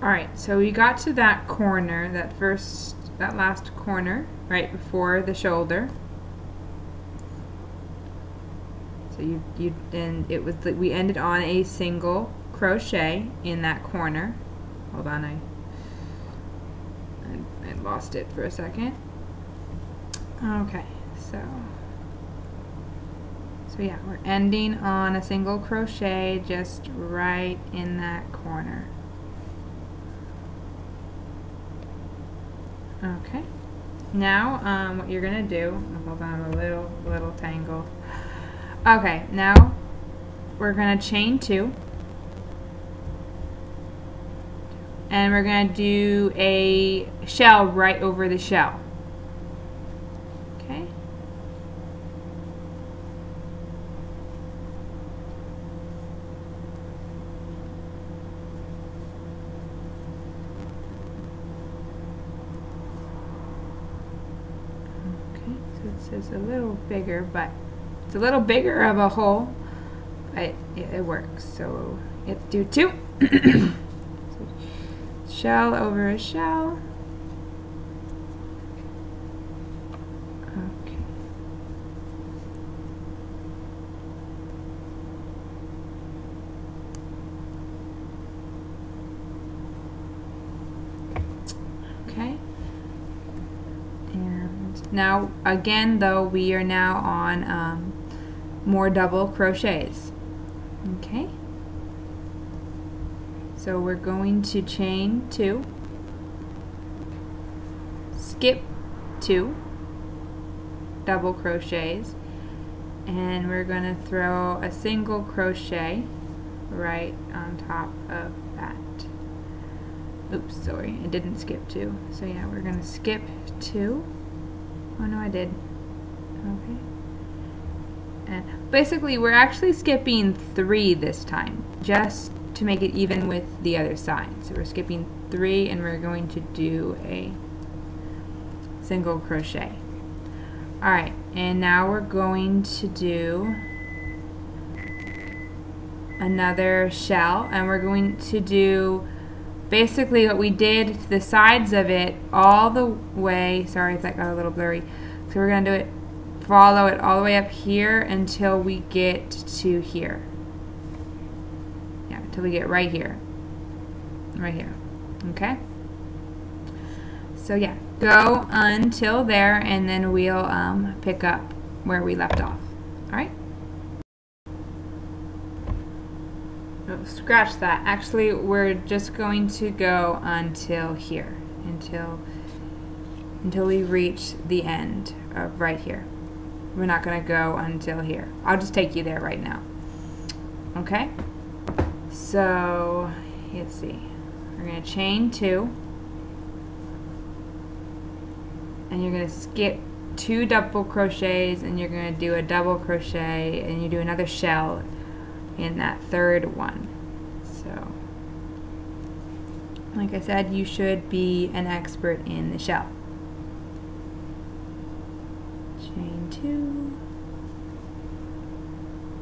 Alright, so we got to that corner, that last corner, right before the shoulder. So we ended on a single crochet in that corner. Hold on, I lost it for a second. Okay, so yeah, we're ending on a single crochet just right in that corner. Okay, now what you're gonna do, hold on, I'm a little tangled. Okay, now we're gonna chain 2, and we're gonna do a shell right over the shell. Okay. So this is a little bigger, but it's a little bigger of a hole, but it works. So let's do 2. So shell over a shell. Okay. Okay. And now again, though, we are now on more double crochets. Okay. So we're going to chain 2, skip 2 double crochets, and we're going to throw a single crochet right on top of that. Oops, sorry, I didn't skip 2. So yeah, we're going to skip 2. Oh no, I did. Okay. And basically we're actually skipping 3 this time, just to make it even with the other side. So we're skipping 3 and we're going to do a single crochet. Alright, and now we're going to do another shell, and we're going to do basically what we did to the sides of it all the way. Sorry if that got a little blurry. So we're going to do it, follow it all the way up here until we get to here. Yeah, until we get right here. Right here. Okay? So yeah, go until there, and then we'll pick up where we left off. Alright? Oh, scratch that. Actually, we're just going to go until here. Until we reach the end of right here. We're not going to go until here. I'll just take you there right now. Okay? So, let's see. We're going to chain 2. And you're going to skip 2 double crochets, and you're going to do a double crochet, and you do another shell in that third one. So, like I said, you should be an expert in the shell. Chain 2,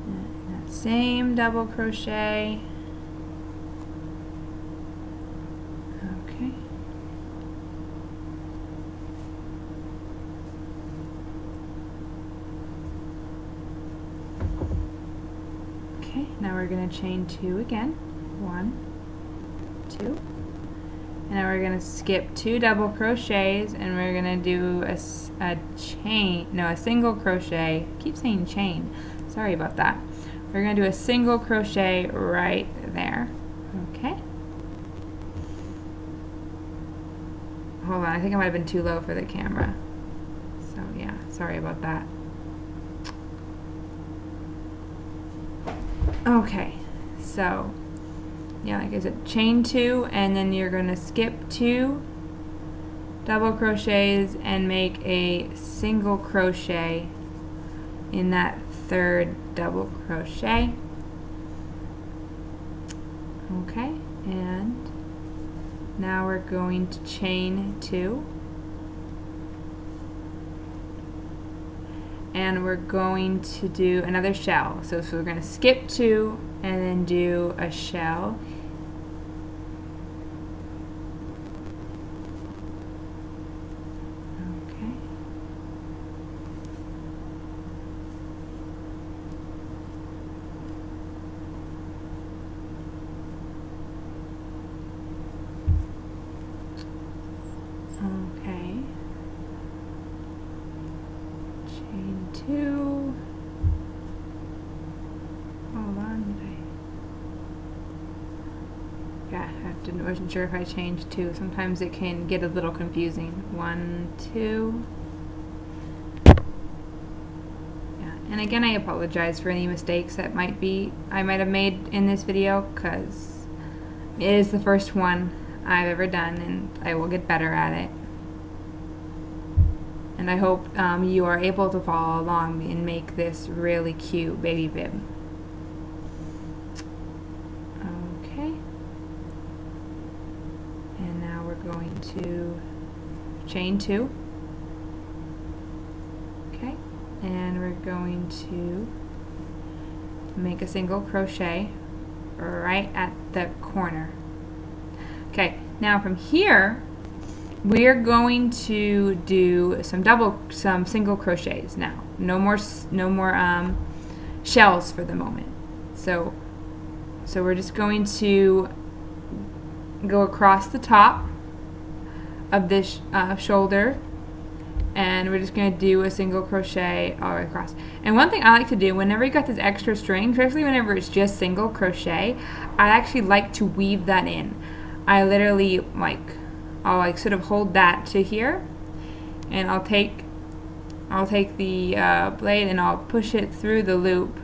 and that same double crochet. Okay. Okay, now we're going to chain 2 again. 1, 2. And now we're going to skip 2 double crochets, and we're going to do a single crochet. I keep saying chain. Sorry about that. We're going to do a single crochet right there. Okay. Hold on, I think I might have been too low for the camera. So yeah, sorry about that. Okay, so yeah, like I said, chain 2, and then you're going to skip 2 double crochets and make a single crochet in that third double crochet. Okay, and now we're going to chain 2, and we're going to do another shell. So we're going to skip 2 and then do a shell 2. Hold on, yeah, I wasn't sure if I changed 2. Sometimes it can get a little confusing. 1, 2. Yeah, and again, I apologize for any mistakes that I might have made in this video, because it is the first one I've ever done, and I will get better at it. And I hope you are able to follow along and make this really cute baby bib. Okay. And now we're going to chain 2. Okay. And we're going to make a single crochet right at the corner. Okay. Now from here, we're going to do some single crochets now. No more shells for the moment. So we're just going to go across the top of this shoulder, and we're just going to do a single crochet all the way across. And one thing I like to do whenever you got this extra string, especially whenever it's just single crochet, I actually like to weave that in. I literally I'll sort of hold that to here, and I'll take the blade and I'll push it through the loop,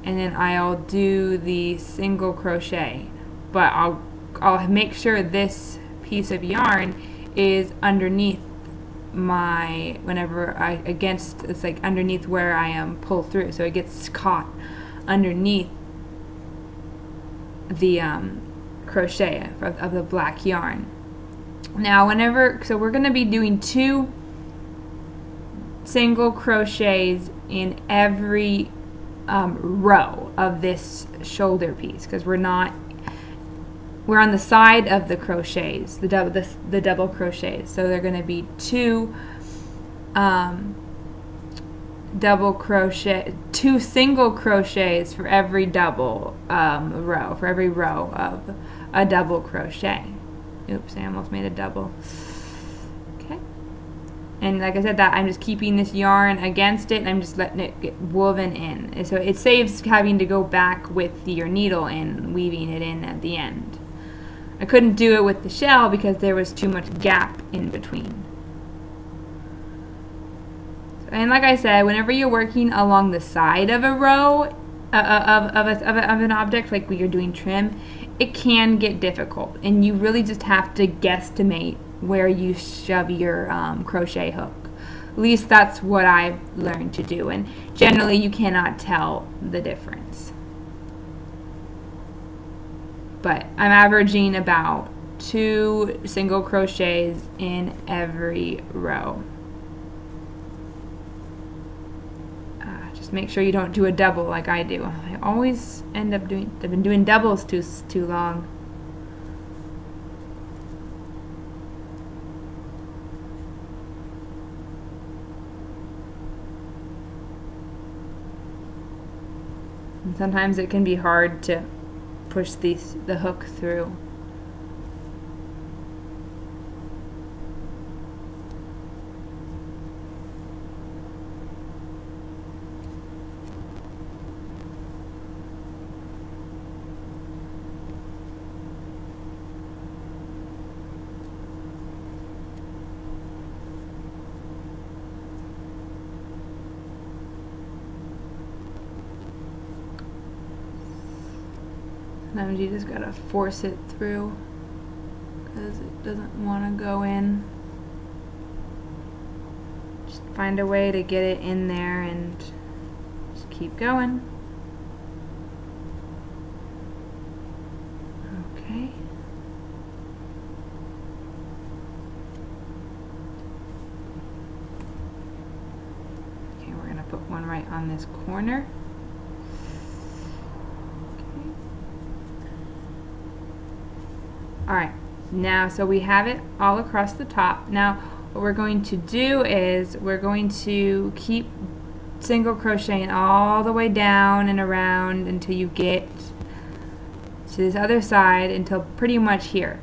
and then I'll do the single crochet, but I'll make sure this piece of yarn is underneath my it's like underneath where I am pulled through, so it gets caught underneath the crochet of the black yarn. Now so we're going to be doing 2 single crochets in every row of this shoulder piece, because we're on the side of the crochets, the double crochets, so they're going to be 2 2 single crochets for every double row, for every row of a double crochet. Oops, I almost made a double. Okay. And like I said, that I'm just keeping this yarn against it, and I'm just letting it get woven in. And so it saves having to go back with your needle and weaving it in at the end. I couldn't do it with the shell because there was too much gap in between. And like I said, whenever you're working along the side of a row of an object, like when you're doing trim, it can get difficult, and you really just have to guesstimate where you shove your crochet hook. At least that's what I've learned to do, and generally you cannot tell the difference. But I'm averaging about 2 single crochets in every row. Just make sure you don't do a double like I do. I always end up I've been doing doubles too long. And sometimes it can be hard to push the hook through. Sometimes you just gotta force it through because it doesn't want to go in. Just find a way to get it in there and just keep going. Okay. Okay, we're gonna put one right on this corner. Alright, now so we have it all across the top. Now what we're going to do is we're going to keep single crocheting all the way down and around until you get to this other side, until pretty much here,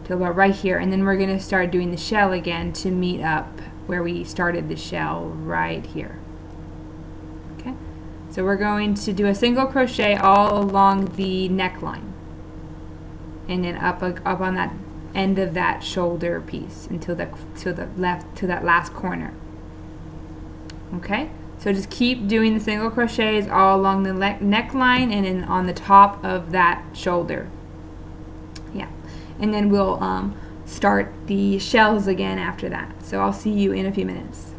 till about right here, and then we're going to start doing the shell again to meet up where we started the shell right here. Okay, so we're going to do a single crochet all along the neckline, and then up on that end of that shoulder piece until that last corner. Okay, so just keep doing the single crochets all along the neckline and then on the top of that shoulder. Yeah, and then we'll start the shells again after that. So I'll see you in a few minutes.